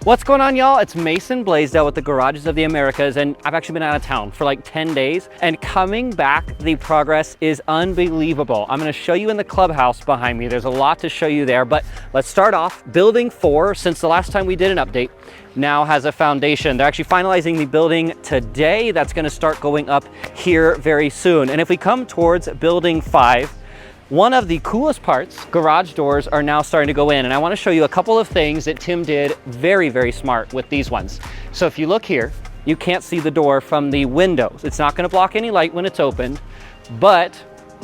What's going on, y'all? It's Mason Bleasdell with the Garages of the Americas, and I've actually been out of town for like 10 days, and coming back, the progress is unbelievable. I'm gonna show you in the clubhouse behind me. There's a lot to show you there, but let's start off. Building 4, since the last time we did an update, now has a foundation. They're actually finalizing the building today. That's gonna start going up here very soon. And if we come towards building 5, one of the coolest parts, garage doors are now starting to go in, and I want to show you a couple of things that Tim did very, very smart with these ones. So if you look here, you can't see the door from the windows. It's not going to block any light when it's open, but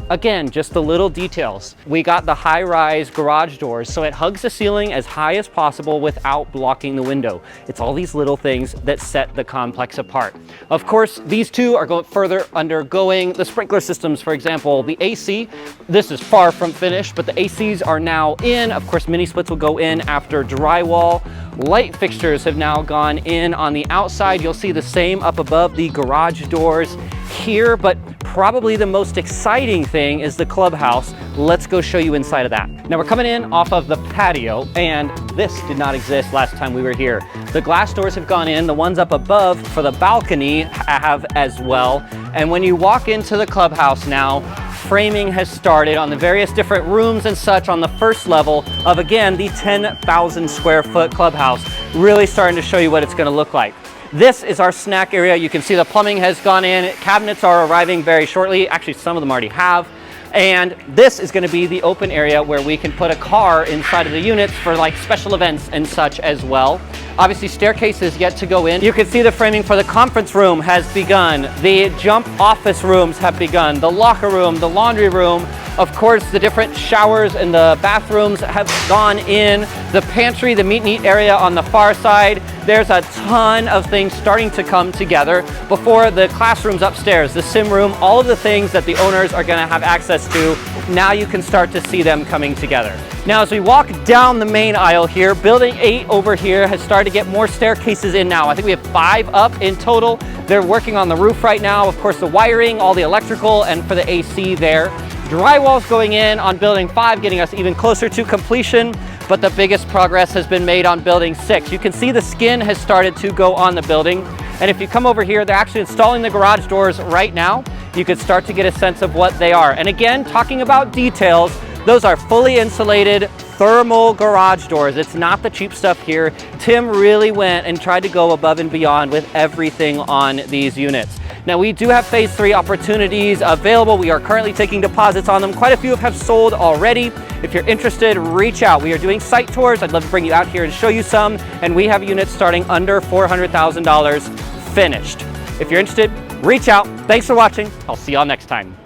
again, just the little details. We got the high-rise garage doors, so it hugs the ceiling as high as possible without blocking the window. It's all these little things that set the complex apart. Of course, these two are going further undergoing the sprinkler systems. For example, the AC, this is far from finished, but the ACs are now in. Of course, mini splits will go in after drywall. Light fixtures have now gone in on the outside. You'll see the same up above the garage doors here, but probably the most exciting thing is the clubhouse. Let's go show you inside of that. Now we're coming in off of the patio, and this did not exist last time we were here. The glass doors have gone in, the ones up above for the balcony have as well. And when you walk into the clubhouse now, framing has started on the various different rooms and such on the first level of, again, the 10,000 square foot clubhouse, really starting to show you what it's gonna look like. This is our snack area. You can see the plumbing has gone in. Cabinets are arriving very shortly. Actually, some of them already have. And this is going to be the open area where we can put a car inside of the units for like special events and such as well. Obviously, staircase is yet to go in. You can see the framing for the conference room has begun. The jump office rooms have begun. The locker room, the laundry room. Of course, the different showers and the bathrooms have gone in. The pantry, the meet and eat area on the far side. There's a ton of things starting to come together before the classrooms upstairs, the sim room, all of the things that the owners are gonna have access to. Now you can start to see them coming together. Now, as we walk down the main aisle here, building 8 over here has started to get more staircases in now. I think we have 5 up in total. They're working on the roof right now. Of course, the wiring, all the electrical, and for the AC there. Drywall's going in on building 5, getting us even closer to completion, but the biggest progress has been made on building 6. You can see the skin has started to go on the building, and if you come over here, they're actually installing the garage doors right now. You could start to get a sense of what they are. And again, talking about details, those are fully insulated thermal garage doors. It's not the cheap stuff here. Tim really went and tried to go above and beyond with everything on these units. Now, we do have phase 3 opportunities available. We are currently taking deposits on them. Quite a few have sold already. If you're interested, reach out. We are doing site tours. I'd love to bring you out here and show you some. And we have units starting under $400,000 finished. If you're interested, reach out. Thanks for watching. I'll see y'all next time.